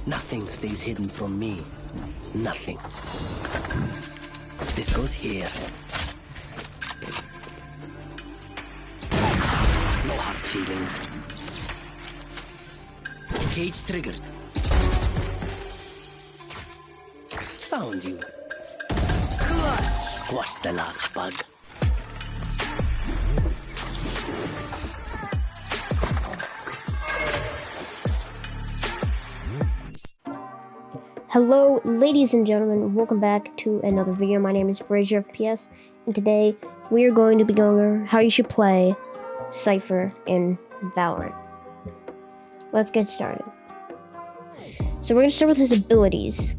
Nothing stays hidden from me. Nothing. This goes here. No hard feelings. Cage triggered. Found you. Squash the last bug. Hello, ladies and gentlemen, welcome back to another video. My name is Fraser FPS, and today we are going to be going over how you should play Cypher in Valorant. Let's get started. So we're going to start with his abilities.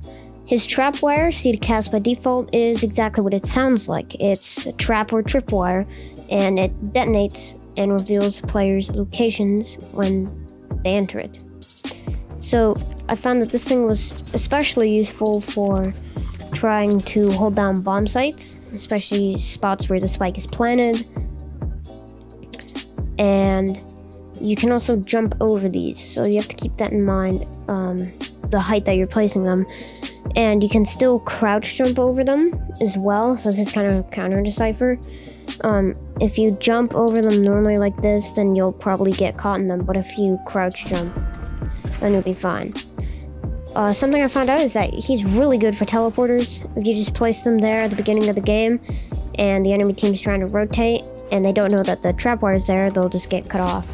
His trapwire, C to cast by default, is exactly what it sounds like. It's a trap or tripwire, and it detonates and reveals players' locations when they enter it. So I found that this thing was especially useful for trying to hold down bomb sites, especially spots where the spike is planted. And you can also jump over these, so you have to keep that in mind, the height that you're placing them. And you can still crouch jump over them as well, so this is kind of counter to Cypher. If you jump over them normally like this, then you'll probably get caught in them, but if you crouch jump, then you'll be fine. Something I found out is that he's really good for teleporters. If you just place them there at the beginning of the game, and the enemy team's trying to rotate, and they don't know that the trapwire is there, they'll just get cut off.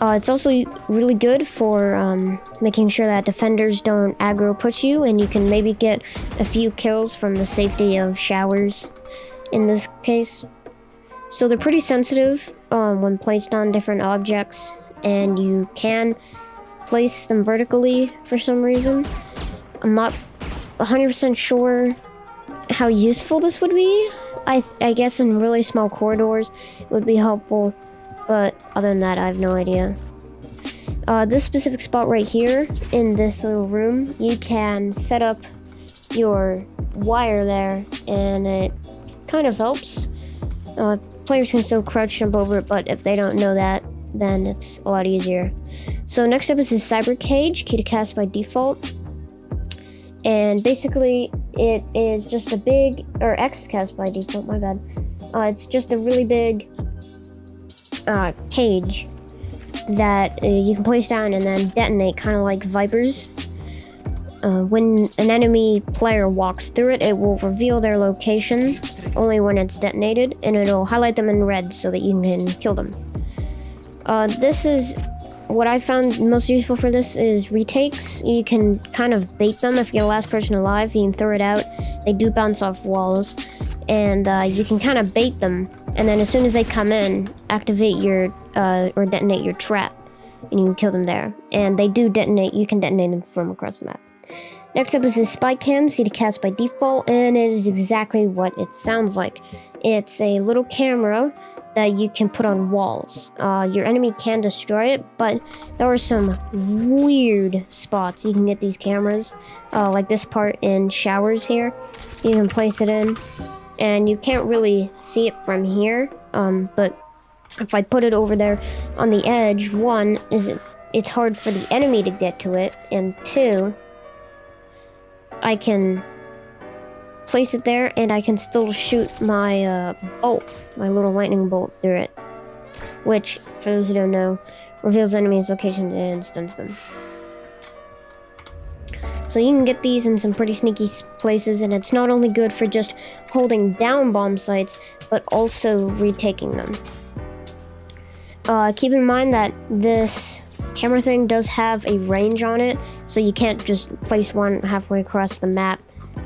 It's also really good for making sure that defenders don't aggro push you, and you can maybe get a few kills from the safety of showers in this case. So they're pretty sensitive when placed on different objects, and you can place them vertically for some reason. I'm not 100% sure how useful this would be. I guess in really small corridors it would be helpful, but other than that I have no idea. This specific spot right here in this little room, you can set up your wire there, and it kind of helps. Players can still crouch jump over it, but if they don't know that, then it's a lot easier. So next up is his Cyber Cage, key to cast by default. And basically it is just a big, or X to cast by default, my bad. It's just a really big cage that you can place down and then detonate, kind of like Vipers. When an enemy player walks through it, it will reveal their location only when it's detonated, and it'll highlight them in red so that you can kill them. This is what I found most useful for. This is retakes. You can kind of bait them. If you're the last person alive, you can throw it out. They do bounce off walls, and you can kind of bait them, and then as soon as they come in, activate your or detonate your trap, and you can kill them there. And they do detonate. You can detonate them from across the map. Next up is his Spike Cam, C to cast by default, and it is exactly what it sounds like. It's a little camera that you can put on walls. Your enemy can destroy it, but there are some weird spots you can get these cameras, like this part in showers here. You can place it in, and you can't really see it from here, but if I put it over there on the edge, one, is it's hard for the enemy to get to it, and two, I can place it there, and I can still shoot my bolt, my little lightning bolt through it, which, for those who don't know, reveals enemies' locations and stuns them. So you can get these in some pretty sneaky places, and it's not only good for just holding down bomb sites, but also retaking them. Keep in mind that this camera thing does have a range on it, so you can't just place one halfway across the map,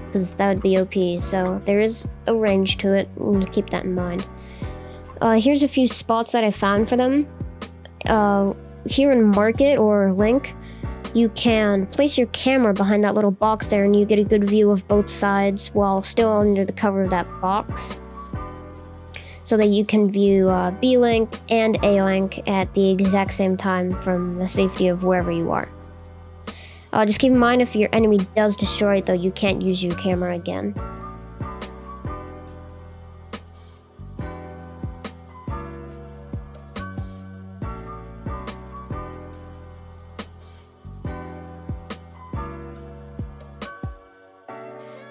because that would be OP. So there is a range to it, and keep that in mind. Here's a few spots that I found for them. Here in Market or Link, you can place your camera behind that little box there, and you get a good view of both sides while still under the cover of that box, so that you can view B-Link and A-Link at the exact same time from the safety of wherever you are. Just keep in mind, if your enemy does destroy it, though, you can't use your camera again.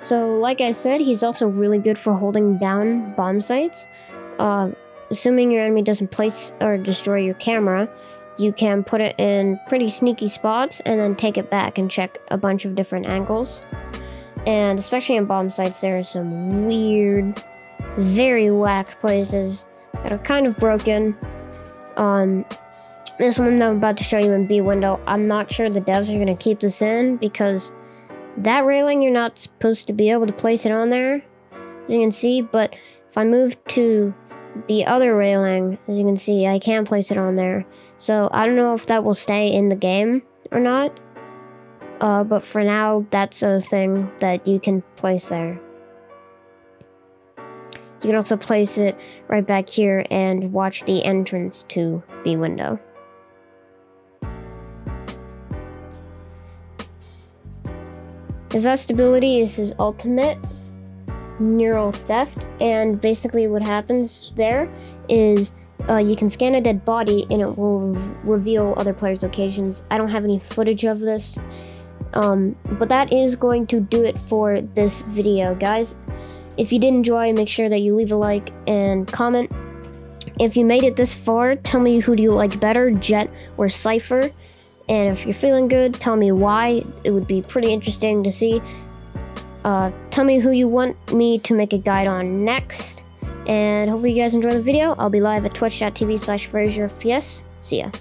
So, like I said, he's also really good for holding down bomb sites. Assuming your enemy doesn't place or destroy your camera, you can put it in pretty sneaky spots and then take it back and check a bunch of different angles. And especially in bomb sites, there are some weird, very whack places that are kind of broken. This one I'm about to show you in B window, I'm not sure the devs are going to keep this in because that railing, you're not supposed to be able to place it on there, as you can see. But if I move to the other railing, as you can see, I can place it on there. So I don't know if that will stay in the game or not. But for now, that's a thing that you can place there. You can also place it right back here and watch the entrance to B window. His stability is his ultimate, Neural Theft, and basically what happens there is you can scan a dead body and it will reveal other players' locations. I don't have any footage of this, but that is going to do it for this video, guys. If you did enjoy, make sure that you leave a like and comment. If you made it this far, tell me who do you like better, Jet or Cypher. And if you're feeling good, tell me why. It would be pretty interesting to see. Tell me who you want me to make a guide on next. And hopefully you guys enjoy the video. I'll be live at twitch.tv/FrazierFPS. See ya.